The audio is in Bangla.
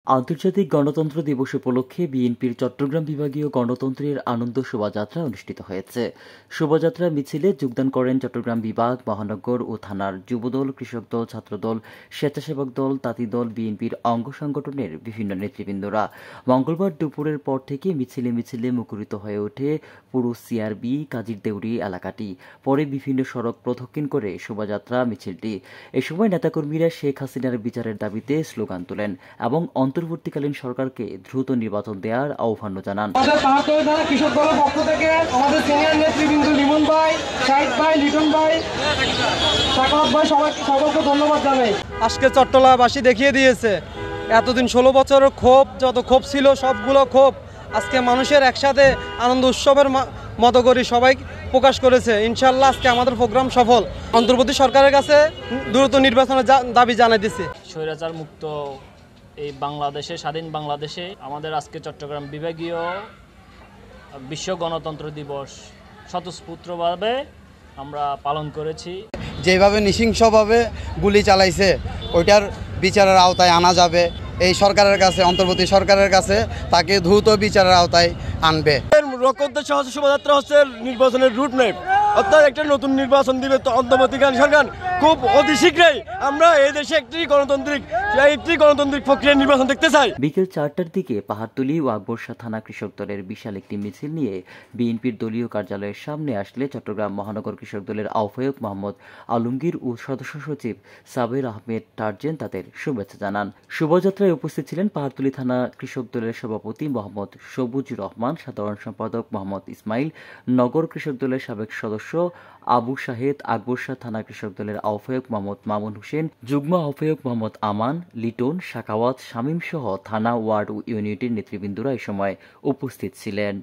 আন্তর্জাতিক গণতন্ত্র দিবস উপলক্ষে বিএনপির চট্টগ্রাম বিভাগীয় গণতন্ত্রের আনন্দ শোভাযাত্রা অনুষ্ঠিত হয়েছে। শোভাযাত্রা মিছিলে যোগদান করেন চট্টগ্রাম বিভাগ, মহানগর ও থানার যুবদল, কৃষক দল, ছাত্রদল, স্বেচ্ছাসেবক দল, তাঁতি দল, বিএনপির অঙ্গ সংগঠনের বিভিন্ন নেতৃবৃন্দরা। মঙ্গলবার দুপুরের পর থেকে মিছিলে মিছিলে মুখরিত হয়ে ওঠে পুরো সিআরবি কাজীরদেউরি এলাকাটি। পরে বিভিন্ন সড়ক প্রদক্ষিণ করে শোভাযাত্রা মিছিলটি। এ সময় নেতাকর্মীরা শেখ হাসিনার বিচারের দাবিতে স্লোগান তোলেন এবং অন্তর্বর্তীকালীন সরকারকে দ্রুত নির্বাচন দেওয়ার আহ্বান জানান। কৃষক দলের পক্ষ থেকে আমাদের সিনিয়র নেতৃবৃন্দ লিমন ভাই, শাহিদ ভাই, লিটন ভাই, সাকাওয়াত ভাই, সবাইকে ধন্যবাদ জানাই। আজকে চট্টলাবাসী দেখিয়ে দিয়েছে এতদিন 16 বছরের ক্ষোভ, যত ক্ষোভ ছিল সবগুলো ক্ষোভ আজকে মানুষের একসাথে আনন্দ উৎসবের মতো করে সবাই প্রকাশ করেছে। ইনশাল্লাহ আজকে আমাদের প্রোগ্রাম সফল। অন্তর্বর্তী সরকারের কাছে দ্রুত নির্বাচনের দাবি জানাই দিচ্ছে। স্বৈরাচার মুক্ত এই বাংলাদেশে, স্বাধীন বাংলাদেশে আমাদের আজকে চট্টগ্রাম বিভাগীয় বিশ্ব গণতন্ত্র দিবস স্বতঃস্ফূর্তভাবে আমরা পালন করেছি। যেভাবে নৃশংসভাবে গুলি চালাইছে ওইটার বিচারের আওতায় আনা যাবে। এই সরকারের কাছে, অন্তর্বর্তী সরকারের কাছে তাকে দ্রুত বিচারের আওতায় আনবে। শোভাযাত্রা হচ্ছে নির্বাচনের রুট ম্যাপ, অর্থাৎ একটা নতুন নির্বাচন দিবে তো অন্তর্বর্তীকালীন সরকার খুব অতি শীঘ্রই। আমরা এই দেশে একটি গণতান্ত্রিক প্রক্রিয়া নির্বাচন দেখতে চাই। বিকেল 4টার দিকে পাহাড়তলী ও আকবরশাহ থানা কৃষক দলের বিশাল একটি মিছিল নিয়ে বিএনপির দলীয় কার্যালয়ের সামনে আসলে চট্টগ্রাম মহানগর কৃষক দলের আহ্বায়ক মোহাম্মদ আলমগীর ও সদস্য সচিব সাবের আহমেদ টার্জেন তাদের শুভেচ্ছা জানান। শোভাযাত্রায় উপস্থিত ছিলেন পাহাড়তলী থানা কৃষক দলের সভাপতি মোহাম্মদ সবুজুর রহমান, সাধারণ সম্পাদক মোহাম্মদ ইসমাইল, নগর কৃষক দলের সাবেক সদস্য আবু শাহেদ, আকবরশাহ থানা কৃষক দলের আহ্বায়ক মোহাম্মদ মামুন হোসেন, যুগ্ম আহ্বায়ক মোহাম্মদ আমান, লিটন, সাকাওয়াত, শামীম সহ থানা, ওয়ার্ড ও ইউনিটের নেতৃবৃন্দরা এ সময় উপস্থিত ছিলেন।